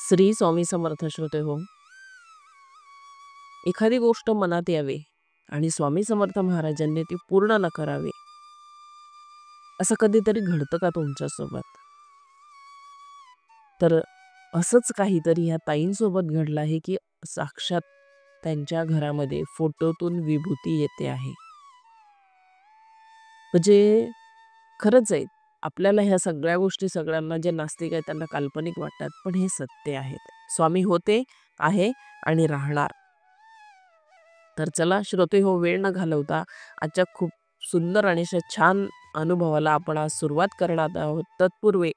श्री स्वामी समर्थ श्रोते हो. एखादी गोष्ट मनात यावी आणि स्वामी समर्थ महाराजांनी ती पूर्ण न करावी, असं कधीतरी घडतं का तुमच्यासोबत? तर असंच काहीतरी ह्या ताईंसोबत घडलं आहे, की साक्षात त्यांच्या घरामध्ये फोटोतून विभूती येते आहे. म्हणजे खरंच आहे, आपल्याला ह्या सगळ्या गोष्टी सगळ्यांना जे नास्तिक आहेत त्यांना काल्पनिक वाटतात, पण हे सत्य आहेत. स्वामी होते, आहे आणि राहणार. तर चला श्रोते हो, वेळ न घालवता आजच्या खूप सुंदर आणि अशा छान अनुभवाला आपण आज सुरुवात करणार आहोत. तत्पूर्वी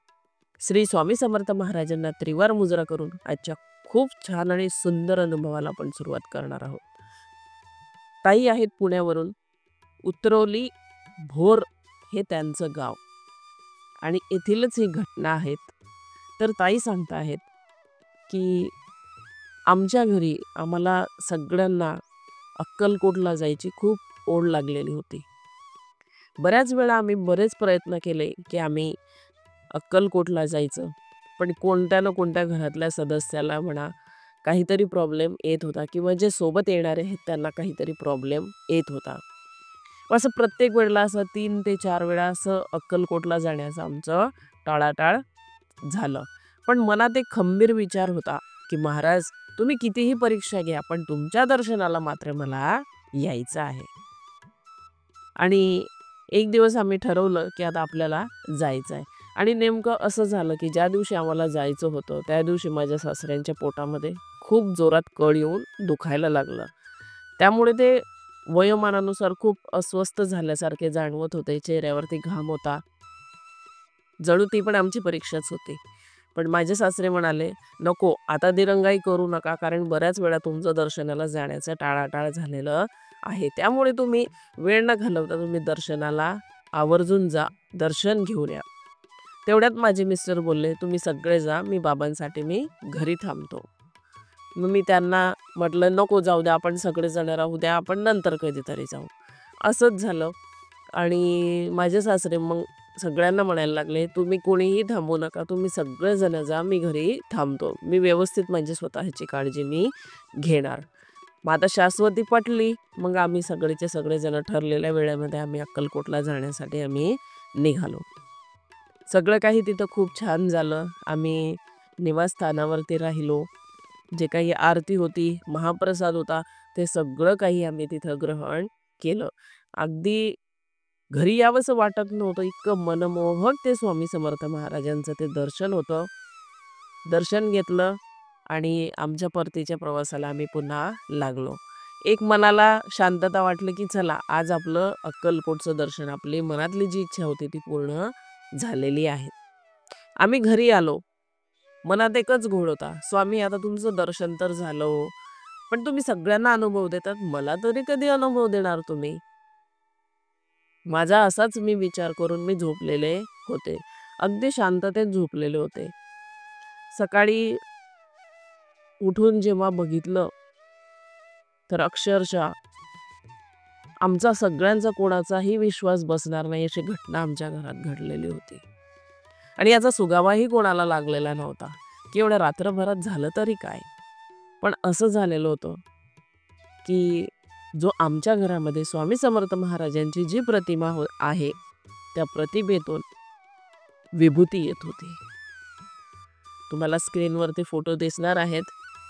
श्री स्वामी समर्थ महाराजांना त्रिवार मुजरा करून आजच्या खूप छान आणि सुंदर अनुभवाला आपण सुरुवात करणार आहोत. ताई आहेत पुण्यावरून. उतरवली भोर हे त्यांचं गाव आणि येथीलच ही घटना आहेत. तर ताई सांगता आहेत की आमच्या घरी आम्हाला सगळ्यांना अक्कलकोटला जायची खूप ओढ लागलेली होती. बऱ्याच वेळा आम्ही बरेच प्रयत्न केले की आम्ही अक्कलकोटला जायचं, पण कोणत्या ना कोणत्या घरातल्या सदस्याला म्हणा काहीतरी प्रॉब्लेम येत होता किंवा जे सोबत येणारे आहेत त्यांना काहीतरी प्रॉब्लेम येत होता. असं प्रत्येक वेळेला असं 3 ते 4 वेळा असं अक्कलकोटला जाण्याचं आमचं टाळाटाळ झालं. पण मनात एक खंबीर विचार होता की महाराज तुम्ही कितीही परीक्षा घ्या, पण तुमच्या दर्शनाला मात्र मला यायचं आहे. आणि एक दिवस आम्ही ठरवलं की आता आपल्याला जायचं आहे. आणि नेमकं असं झालं की ज्या दिवशी आम्हाला जायचं होतं त्या दिवशी माझ्या सासऱ्यांच्या पोटामध्ये खूप जोरात कळ येऊन दुखायला लागलं. त्यामुळे ते वयोमानानुसार खूप अस्वस्थ झाल्यासारखे जाणवत होते. चेहऱ्यावरती घाम होता. जणू ती पण आमची परीक्षाच होती. पण माझे सासरे म्हणाले, "नको, आता दिरंगाई करू नका, कारण बऱ्याच वेळा तुमचं दर्शनाला जाण्याचं टाळाटाळ झालेलं आहे. त्यामुळे तुम्ही वेळ न घालवता तुम्ही दर्शनाला आवर्जून जा, दर्शन घेऊन या." तेवढ्यात माझे मिस्टर बोलले, "तुम्ही सगळे जा, मी बाबांसाठी मी घरी थांबतो." मग मी त्यांना म्हटलं, "नको जाऊ द्या, आपण सगळेजण राहू द्या, आपण नंतर कधीतरी जाऊ." असंच झालं. आणि माझे सासरे मग सगळ्यांना म्हणायला लागले, "तुम्ही कोणीही थांबू नका, तुम्ही सगळेजण जा, मी घरी थांबतो. मी व्यवस्थित माझी स्वतःची काळजी मी घेणार." मग आता शाश्वती पटली. मग आम्ही सगळेचे सगळेजण ठरलेल्या वेळेमध्ये आम्ही अक्कलकोटला जाण्यासाठी आम्ही निघालो. सगळं काही तिथं खूप छान झालं. आम्ही निवासस्थानावरती राहिलो. जे काही आरती होती, महाप्रसाद होता, ते सगळं काही आम्ही तिथं ग्रहण केलं. अगदी घरी यावंसं वाटत नव्हतं, इतकं मनमोहक ते स्वामी समर्थ महाराजांचं ते दर्शन होतं. दर्शन घेतलं आणि आमच्या परतीच्या प्रवासाला आम्ही पुन्हा लागलो. एक मनाला शांतता वाटली की चला आज आपलं अक्कलकोटचं दर्शन, आपली मनातली जी इच्छा होती ती पूर्ण झालेली आहे. आम्ही घरी आलो. मनात एकच घोळ होता, स्वामी आता तुमचं दर्शन तर झालं हो, पण तुम्ही सगळ्यांना अनुभव देतात, मला तरी कधी अनुभव देणार तुम्ही? माझा असाच मी विचार करून मी झोपलेले होते. अगदी शांततेत झोपलेले होते. सकाळी उठून जेव्हा बघितलं, तर अक्षरशः आमचा सगळ्यांचा कोणाचाही विश्वास बसणार नाही अशी घटना आमच्या घरात घडलेली होती. आणि याचा सुगावाही कोणाला लागलेला नव्हता, की एवढ्या रात्रभरात झालं तरी काय? पण असं झालेलं होतं, की जो आमच्या घरामध्ये स्वामी समर्थ महाराजांची जी प्रतिमा आहे, त्या प्रतिमेतून विभूती येत होती. तुम्हाला स्क्रीनवरती फोटो दिसणार आहेत,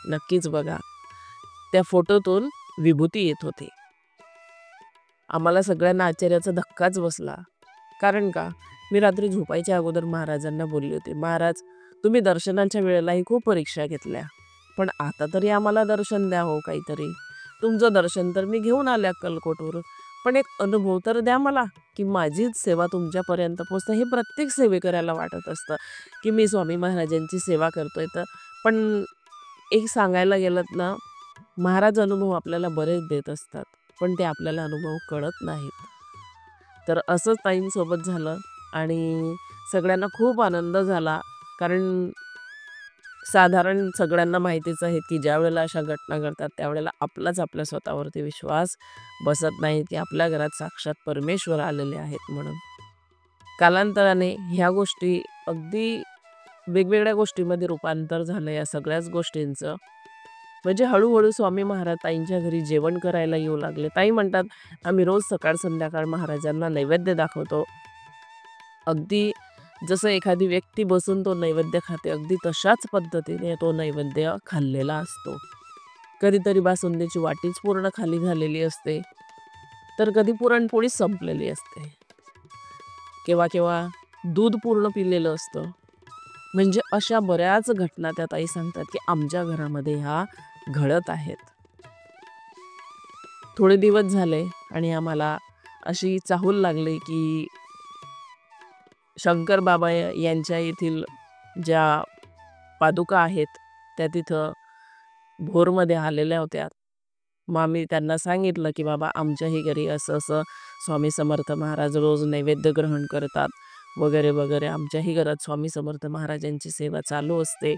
नक्कीच बघा. त्या फोटोतून विभूती येत होती. आम्हाला सगळ्यांना आश्चर्याचा धक्काच बसला. कारण का? मी रात्री झोपायच्या अगोदर महाराजांना बोलले होते, "महाराज, तुम्ही दर्शनाच्या वेळेलाही खूप परीक्षा घेतल्या, पण आता तरी आम्हाला दर्शन द्या हो काहीतरी. तुमचं दर्शन तर मी घेऊन आले अक्कलकोटवरून, पण एक अनुभव तर द्या मला, की माझीच सेवा तुमच्यापर्यंत पोहोचते." हे प्रत्येक सेवेकऱ्याला वाटत असतं, की मी स्वामी महाराजांची सेवा करतोय तर. पण एक सांगायला गेलंत ना, महाराज अनुभव आपल्याला बरेच देत असतात, पण ते आपल्याला अनुभव कळत नाहीत. तर असंच ताईंसोबत झालं आणि सगळ्यांना खूप आनंद झाला. कारण साधारण सगळ्यांना माहितीच आहे, की ज्यावेळेला अशा घटना घडतात त्यावेळेला आपलाच आपल्या स्वतःवरती विश्वास बसत नाही, की आपल्या घरात साक्षात परमेश्वर आलेले आहेत म्हणून. कालांतराने ह्या गोष्टी अगदी वेगवेगळ्या गोष्टीमध्ये रूपांतर झालं या सगळ्याच गोष्टींचं. म्हणजे हळू-हळू स्वामी महाराज ताईंच्या घरी जेवण करायला येऊ लागले. ताई म्हणतात, "आम्ही रोज सकाळ-संध्याकाळ महाराजांना नैवेद्य दाखवतो." अगदी जसं एखादी व्यक्ती बसून तो नैवेद्य खाते, अगदी तशाच पद्धतीने तो नैवेद्य खाल्लेला असतो. कधीतरी बासुंदीची वाटीच पूर्ण खाली झालेली असते, तर कधी पुरणपोळीच संपलेली असते. केव्हा-केव्हा दूध पूर्ण पिलेलं असतं. म्हणजे अशा बऱ्याच घटना त्या ताई सांगतात, की आमच्या घरामध्ये ह्या घडत आहेत. थोडे दिवस झाले आणि आम्हाला अशी चाहूल लागली, की शंकर बाबा यांच्या येथील ज्या पादुका आहेत, त्या तिथं भोरमध्ये आलेल्या होत्या. मग आम्ही त्यांना सांगितलं, की "बाबा आमच्याही घरी असं-असं स्वामी समर्थ महाराज रोज नैवेद्य ग्रहण करतात वगैरे, वगैरे. आमच्याही घरात स्वामी समर्थ महाराजांची सेवा चालू असते."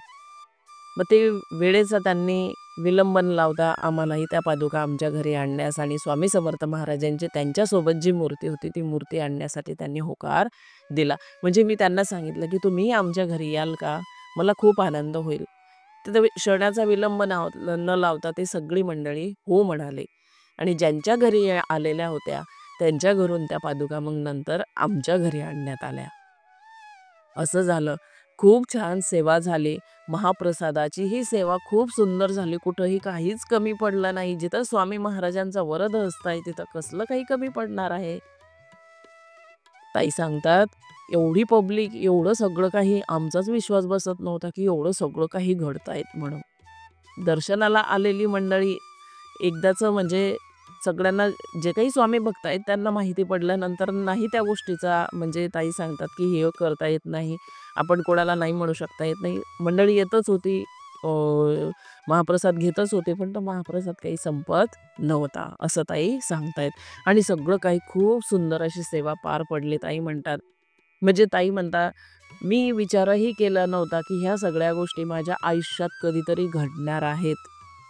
मग ते वेळेचा त्यांनी विलंब न लावता आम्हालाही त्या पादुका आमच्या घरी आणण्यास आणि स्वामी समर्थ महाराजांची त्यांच्यासोबत जी मूर्ती होती, ती मूर्ती आणण्यासाठी त्यांनी होकार दिला. म्हणजे मी त्यांना सांगितलं, की "तुम्हीही आमच्या घरी याल का? मला खूप आनंद होईल." तर ते क्षणाचा विलंब न लावता ते सगळी मंडळी हो म्हणाले आणि ज्यांच्या घरी या आलेल्या होत्या, त्यांच्या घरून त्या पादुका मग नंतर आमच्या घरी आणण्यात आल्या. असं झालं. खूप छान सेवा झाली. महाप्रसादाची ही सेवा खूप सुंदर झाली. कुठंही काहीच कमी पडलं नाही. जिथं स्वामी महाराजांचा वरदहस्त आहे, तिथं कसलं काही कमी पडणार आहे? ताई सांगतात, एवढी पब्लिक, एवढं सगळं काही आमचाच विश्वास बसत नव्हता, की एवढं सगळं काही घडतायत म्हणून. दर्शनाला आलेली मंडळी एकदाचं म्हणजे सगळ्यांना जे काही स्वामी भक्त आहेत त्यांना माहिती पडल्यानंतर नाही त्या गोष्टीचा म्हणजे ताई सांगतात, की हे करता येत नाही. आपण कोणाला नाही म्हणू शकता येत नाही. मंडळी येतच होती. अ, महाप्रसाद घेतच होते, पण तो महाप्रसाद काही संपत नव्हता, असं ताई सांगतायत. आणि सगळं काही खूप सुंदर अशी सेवा पार पडली ताई म्हणतात. म्हणजे ताई म्हणतात, "मी विचारही केला नव्हता, की ह्या सगळ्या गोष्टी माझ्या आयुष्यात कधीतरी घडणार आहेत."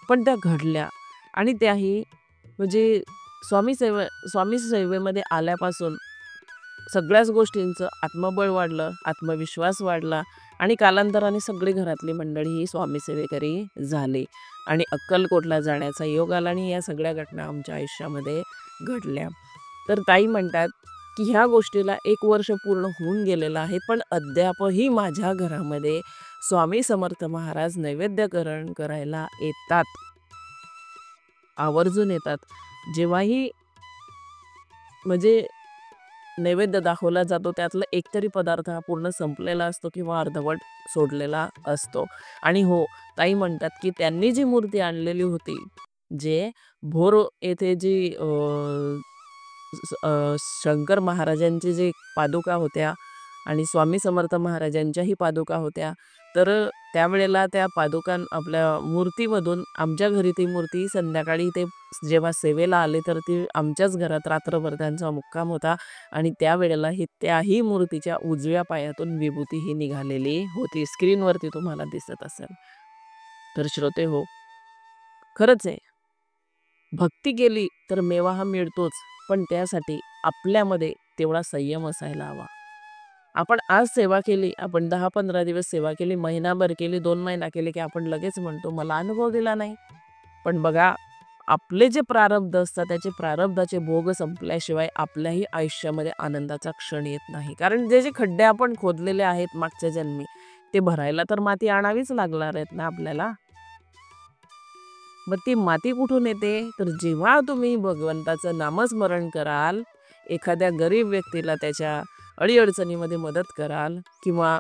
पण त्या घडल्या आणि त्याही म्हणजे स्वामी सेवेमध्ये आल्यापासून सगळ्याच गोष्टींचं आत्मबळ वाढलं, आत्मविश्वास वाढला आणि कालांतराने सगळी घरातली मंडळी ही स्वामी सेवेकरी झाली आणि अक्कलकोटला जाण्याचा योग आला आणि या सगळ्या घटना आमच्या आयुष्यामध्ये घडल्या. तर ताई म्हणतात, की ह्या गोष्टीला 1 वर्ष पूर्ण होऊन गेलेलं आहे, पण अद्यापही माझ्या घरामध्ये स्वामी समर्थ महाराज नैवेद्यकरण करायला येतात. आवर्जून येतात. जेव्हाही म्हणजे नैवेद्य दाखवला जातो त्यातला एकतरी पदार्थ हा पूर्ण संपलेला असतो किंवा अर्धवट सोडलेला असतो. आणि हो, ताई म्हणतात, की त्यांनी जी मूर्ती आणलेली होती, जे भोर येथे जी शंकर महाराजांची जी पादुका होत्या आणि स्वामी समर्थ महाराजांच्याही पादुका होत्या. तर त्यावेळेला त्या पादुका आपल्या मूर्तीमधून आमच्या घरी ती मूर्ती संध्याकाळी ते जेव्हा सेवेला आले, तर ती आमच्याच घरात रात्रभर त्यांचा मुक्काम होता आणि त्यावेळेला त्याही मूर्तीच्या उजव्या पायातून विभूती ही निघालेली होती. स्क्रीनवरती तुम्हाला दिसत असेल. तर श्रोते हो, खरंच आहे. भक्ती केली तर मेवा हा मिळतोच, पण त्यासाठी आपल्यामध्ये तेवढा संयम असायला हवा. आपण आज सेवा केली, आपण 10-15 दिवस सेवा केली, महिनाभर केली, 2 महिना केली, की आपण लगेच म्हणतो, "मला अनुभव दिला नाही." पण बघा, आपले जे प्रारब्ध असतात, त्याचे प्रारब्धाचे भोग संपल्याशिवाय आपल्याही आयुष्यामध्ये आनंदाचा क्षण येत नाही. कारण जे खड्डे आपण खोदलेले आहेत मागच्या जन्मी, ते भरायला तर माती आणावीच लागणार आहेत ना आपल्याला. मग ती माती कुठून येते? तर जेव्हा तुम्ही भगवंताचं नामस्मरण कराल, एखाद्या गरीब व्यक्तीला त्याच्या अडी-अडचणीमध्ये मदत कराल किंवा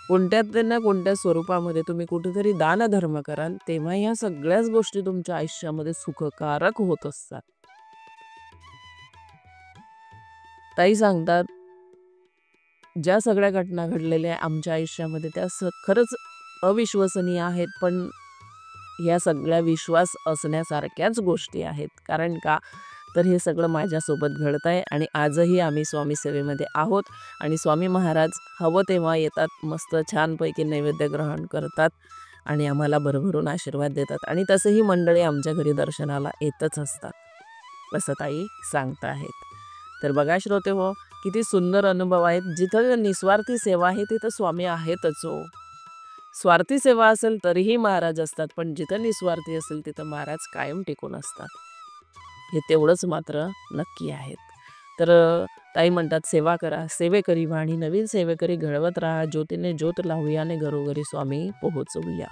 कोणत्या ना कोणत्या स्वरूपामध्ये तुम्ही कुठेतरी दानधर्म कराल, तेव्हा ह्या सगळ्याच गोष्टी तुमच्या आयुष्यामध्ये सुखकारक होत असतात. ताई सांगतात, ज्या सगळ्या घटना घडलेल्या आहे आमच्या आयुष्यामध्ये त्या खरंच अविश्वसनीय आहेत, पण या सगळ्या विश्वास असण्यासारख्याच गोष्टी आहेत. कारण का? तर हे सगळं माझ्यासोबत घडतंय आणि आजही आम्ही स्वामी सेवेमध्ये आहोत आणि स्वामी महाराज हवं तेव्हा येतात, मस्त छानपैकी नैवेद्य ग्रहण करतात आणि आम्हाला भरभरून आशीर्वाद देतात आणि तसंही मंडळी आमच्या घरी दर्शनाला येतच असतात, असं ताई सांगत आहेत. तर बघा श्रोतेहो, किती सुंदर अनुभव आहेत. जिथं निस्वार्थी सेवा आहे, तिथं स्वामी आहेतच हो. स्वार्थी सेवा असेल तरीही महाराज असतात, पण जिथं निस्वार्थी असेल तिथं महाराज कायम टिकून असतात. हे तेवढंच मात्र नक्की आहेत. तर ताई म्हणतात, "सेवा करा, सेवेकरी वाणी नवीन सेवेकरी घडवत राहा, ज्योतीने ज्योत लावूया आणि घरोघरी स्वामी पोहोचवूया."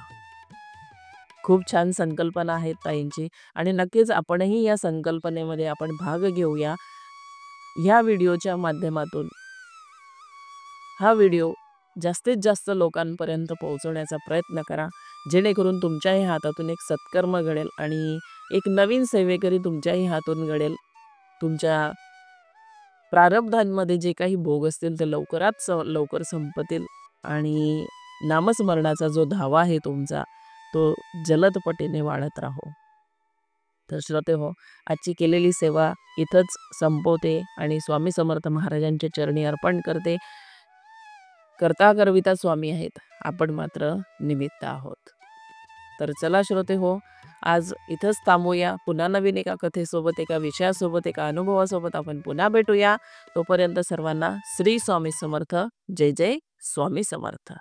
खूप छान संकल्पना आहेत ताईंची आणि नक्कीच आपणही या संकल्पनेमध्ये आपण भाग घेऊया. ह्या व्हिडिओच्या माध्यमातून हा व्हिडिओ जास्तीत जास्त लोकांपर्यंत पोहोचवण्याचा प्रयत्न करा, जेणेकरून तुमच्याही हातातून एक सत्कर्म घडेल आणि एक नवीन सेवेकरी तुमच्याही हातून घडेल. तुमच्या प्रारब्धांमध्ये जे काही भोग असतील ते लवकरात लवकर संपतील आणि नामस्मरणाचा जो धावा आहे तुमचा, तो जलदपटीने वाढत राहो. तर श्रोतेहो, आजची केलेली सेवा इथंच संपवते आणि स्वामी समर्थ महाराजांच्या चरणी अर्पण करते. करता करविता स्वामी आहेत, आपण मात्र निमित्त आहोत. तर चला श्रोतेहो, आज इथंच थांबूया. पुन्हा नवीन एका कथेसोबत, एका विषयासोबत, एका अनुभवासोबत आपण पुन्हा भेटूया. तोपर्यंत सर्वांना श्री स्वामी समर्थ. जय जय स्वामी समर्थ.